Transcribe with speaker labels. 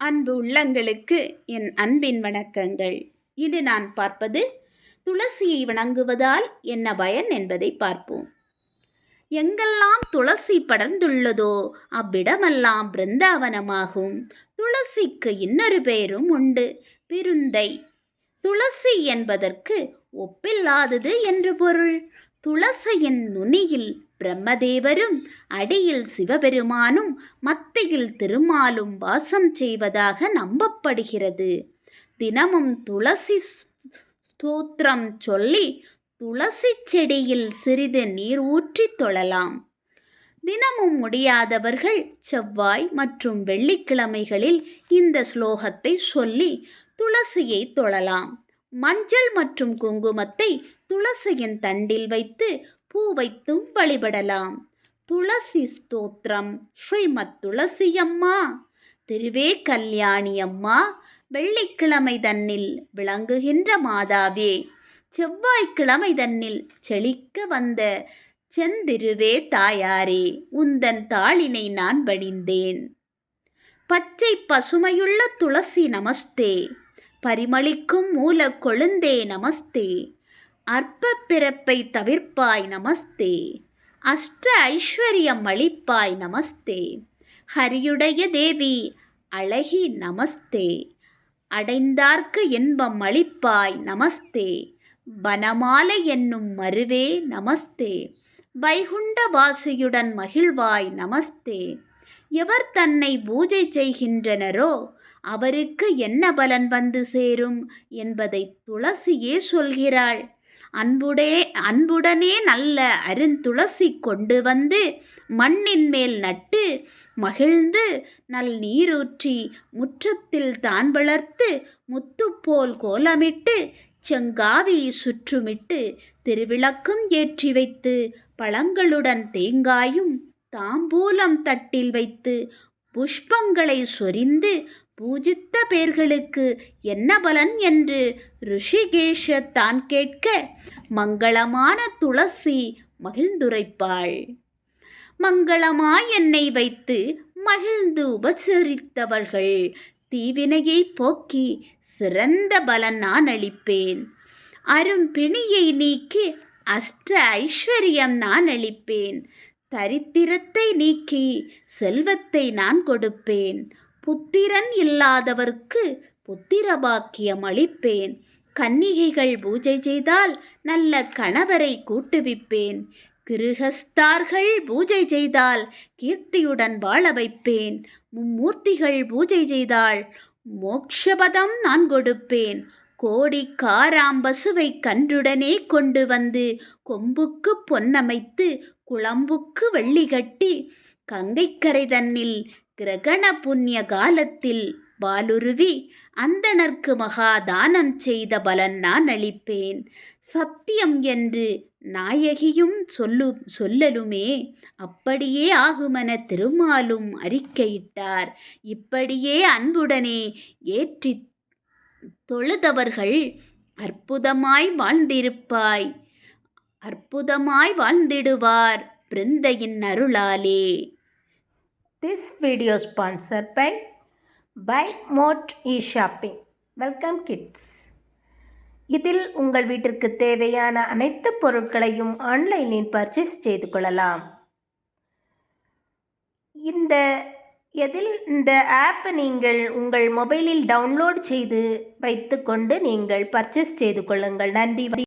Speaker 1: அன்பு உள்ளங்களுக்கு என் அன்பின் வணக்கங்கள். இன்று நான் பார்ப்பது துளசியை வணங்குவதால் என்ன பயன் என்பதை பார்ப்போம். எங்கெல்லாம் துளசி படர்ந்துள்ளதோ அவ்விடமெல்லாம் பிருந்தாவனமாகும். துளசிக்கு இன்னொரு பெயரும் உண்டு, பெருந்தை. துளசி என்பதற்கு ஒப்பில்லாதது என்று பொருள். துளசியின் நுனியில் பிரம்மதேவரும் அடியில் சிவபெருமானும் மத்தியில் திருமாலும் வாசம் செய்வதாக நம்பப்படுகிறது. தினமும் துளசி ஸ்தோத்திரம் சொல்லி துளசி செடியில் சிறிது நீர் ஊற்றி தொழலாம். தினமும் முடியாதவர்கள் செவ்வாய் மற்றும் வெள்ளிக்கிழமைகளில் இந்த ஸ்லோகத்தை சொல்லி துளசியை தொழலாம். மஞ்சள் மற்றும் குங்குமத்தை துளசியின் தண்டில் வைத்து பூ வைத்தும் வழிபடலாம். துளசி ஸ்தோத்திரம். ஸ்ரீமத் துளசி அம்மா, திருவே கல்யாணி அம்மா, வெள்ளிக்கிழமை தன்னில் விளங்குகின்ற மாதாவே, செவ்வாய்க்கிழமை தன்னில் செழிக்க வந்த செந்திருவே தாயாரே, உந்தன் தாளினை நான் பணிந்தேன். பச்சை பசுமையுள்ள துளசி நமஸ்தே, பரிமளிக்கும் மூல கொழுந்தே நமஸ்தே, அற்ப பிறப்பை தவிர்ப்பாய் நமஸ்தே, அஷ்ட ஐஸ்வர்யம் அளிப்பாய் நமஸ்தே, ஹரியுடைய தேவி அழகி நமஸ்தே, அடைந்தார்க்கு இன்பம் அளிப்பாய் நமஸ்தே, வனமாலை என்னும் மருவே நமஸ்தே, வைகுண்ட வாசியுடன் மகிழ்வாய் நமஸ்தே. எவர் தன்னை பூஜை செய்கின்றனரோ அவருக்கு என்ன பலன் வந்து சேரும் என்பதை துளசியே சொல்கிறாள். அன்புடனே நல்ல அருந்துளசி கொண்டு வந்து மண்ணின் மேல் நட்டு மகிழ்ந்து நல் நீரூற்றி முற்றத்தில் தான் வளர்த்து முத்துப்போல் கோலமிட்டு செங்காவி சுற்றுமிட்டு திருவிளக்கும் ஏற்றி வைத்து பழங்களுடன் தேங்காயும் தாம்பூலம் தட்டில் வைத்து புஷ்பங்களை சொரிந்து பூஜித்த பேர்களுக்கு என்ன பலன் என்று ரிஷிகேஷர் தான் கேட்க மங்களமான துளசி மகிழ்ந்துரைப்பாள். மங்களமாய் என்னை வைத்து மகிழ்ந்து உபசரித்தவர்கள் தீவினையை போக்கி சிறந்த பலன் நான் அளிப்பேன். அரும்பிணியை நீக்கி அஷ்ட ஐஸ்வர்யம் நான் அளிப்பேன். தரித்திரத்தை நீக்கி செல்வத்தை நான் கொடுப்பேன். புத்திரன் இல்லாதவர்க்கு புத்திர பாக்கியம் அளிப்பேன். கன்னிகைகள் பூஜை செய்தால் நல்ல கணவரை கூட்டுவிப்பேன். கிருஹஸ்தார்கள் பூஜை செய்தால் கீர்த்தியுடன் வாழ வைப்பேன். மும்மூர்த்திகள் பூஜை செய்தால் மோக்ஷபதம் நான் கொடுப்பேன். கோடி காராம்பசுவை கன்றுடனே கொண்டு வந்து கொம்புக்கு பொன்னமைத்து குளம்புக்கு வெள்ளி கட்டி கங்கைக்கரை தன்னில் கிரகண புண்ணிய காலத்தில் பாலுருவி அந்தணர்க்கு மகாதானம் செய்த பலன் நான் அளிப்பேன். சத்தியம் என்று நாயகியும் சொல்லலுமே, அப்படியே ஆகுமென திருமாலும் அறிக்கையிட்டார். இப்படியே அன்புடனே ஏற்றி தொழுதவர்கள் அற்புதமாய் வாழ்ந்திடுவார் பிருந்தையின் அருளாலே.
Speaker 2: This video sponsored by Moat eShopping. Welcome kids. இதில் உங்கள் வீட்டிற்கு தேவையான அனைத்து பொருட்களையும் ஆன்லைனில் பர்ச்சேஸ் செய்து கொள்ளலாம். இந்த ஆப்பை நீங்கள் உங்கள் மொபைலில் டவுன்லோட் செய்து வைத்துக்கொண்டு நீங்கள் பர்ச்சேஸ் செய்து கொள்ளுங்கள். நன்றி.